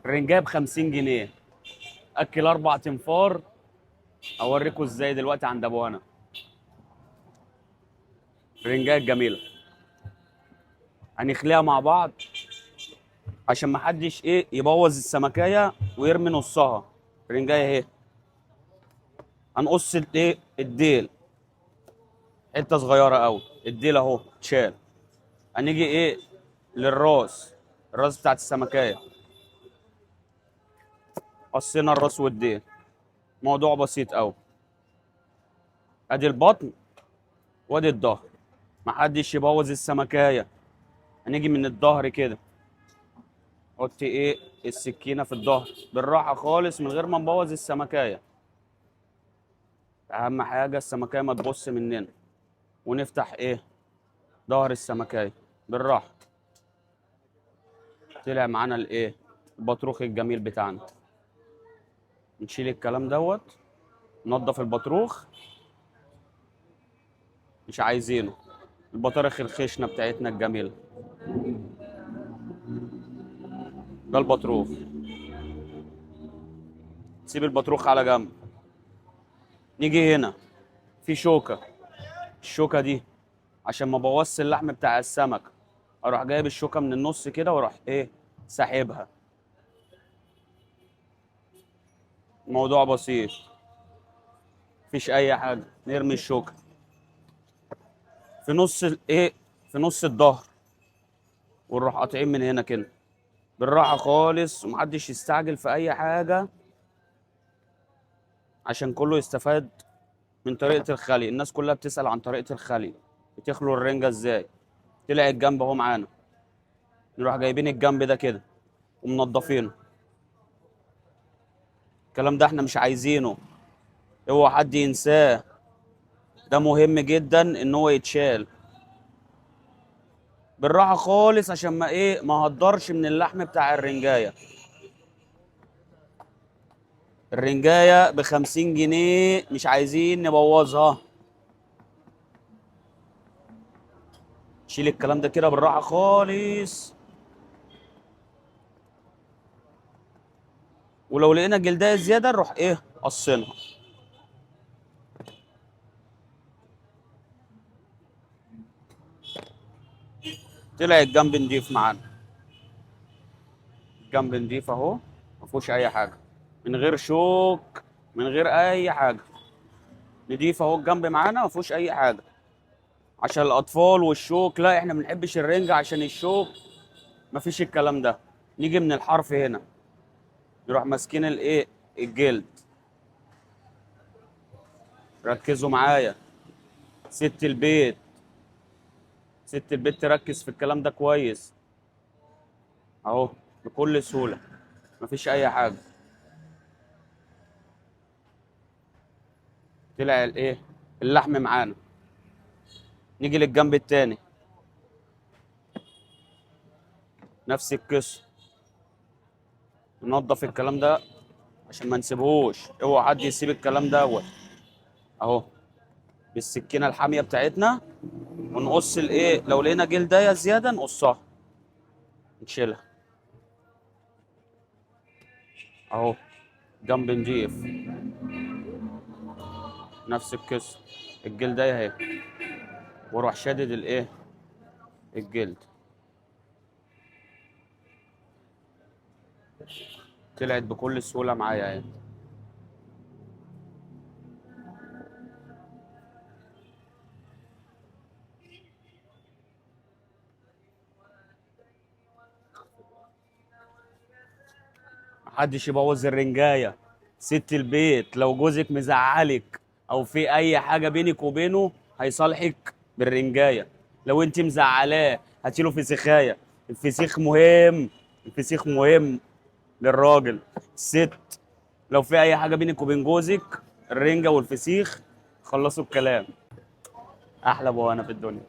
الرنجايه ب 50 جنيه. اكل 4 تنفار. اوريكم ازاي دلوقتي عند ابو هنا. الرنجايه الجميله هنخليها مع بعض عشان ما حدش يبوظ السمكايه ويرمي نصها. الرنجايه اهي. هنقص الديل حته صغيره قوي. الديل اهو اتشال. هنيجي للراس. الراس بتاعت السمكايه. قصينا الراس والديل. موضوع بسيط قوي. ادي البطن وادي الظهر. محدش يبوظ السمكايه. هنيجي من الظهر كده. حط السكينه في الظهر بالراحه خالص من غير ما نبوظ السمكايه. اهم حاجه السمكايه ما تبص مننا. ونفتح ظهر السمكايه بالراحه. طلع معانا البطروخ الجميل بتاعنا. نشيل الكلام دوت. ننضف البطروخ. مش عايزينه. البطارخ الخشنه بتاعتنا الجميله. ده البطروخ. سيب البطروخ على جنب. نيجي هنا. في شوكه. الشوكه دي عشان ما بوظش اللحم بتاع السمك. اروح جايب الشوكه من النص كده واروح ساحبها. الموضوع بسيط. مفيش اي حاجه. نرمي الشوكه في نص في نص الظهر. ونروح قاطعين من هنا كده بالراحه خالص ومحدش يستعجل في اي حاجه. عشان كله يستفاد من طريقه الخلي. الناس كلها بتسال عن طريقه الخلي. بتخلوا الرنجه ازاي. طلع الجنب اهو معانا. نروح جايبين الجنب ده كده ومنضفينه. الكلام ده احنا مش عايزينه. اوعى حد ينساه. ده مهم جدا ان هو يتشال بالراحه خالص عشان ما هدرش من اللحم بتاع الرنجايه. الرنجايه ب 50 جنيه مش عايزين نبوظها. شيل الكلام ده كده بالراحه خالص. ولو لقينا جلدايه زياده نروح قصينها. طلع الجنب نضيف معانا. الجنب نضيف اهو. ما فيهوش اي حاجه. من غير شوك. من غير اي حاجه. نضيف اهو الجنب معانا ما فيهوش اي حاجه. عشان الاطفال والشوك. لا احنا ما بنحبش الرنجه عشان الشوك. ما فيش الكلام ده. نيجي من الحرف هنا. نروح ماسكين الجلد. ركزوا معايا. ست البيت. ست البيت تركز في الكلام ده كويس. اهو. بكل سهوله. مفيش اي حاجه. طلع اللحم معانا. نيجي للجنب التاني. نفس القصه. ننضف الكلام ده عشان ما نسيبهوش. اوعى حد يسيب الكلام دوت. اهو. بالسكينه الحاميه بتاعتنا. ونقص لو لقينا جلدايه زياده نقصها. نشيلها. اهو. جنب نضيف. نفس القصه. الجلدايه اهي. واروح شادد الجلد. طلعت بكل سهوله معايا اهي. محدش يبوظ الرنجايه. ست البيت لو جوزك مزعلك او في اي حاجه بينك وبينه هيصالحك بالرنجايه. لو انت مزعلاه هاتيله فسيخايه. الفسيخ مهم. الفسيخ مهم للراجل. الست لو في اي حاجه بينك وبين جوزك الرنجه والفسيخ. خلصوا الكلام. احلى بوانا في الدنيا.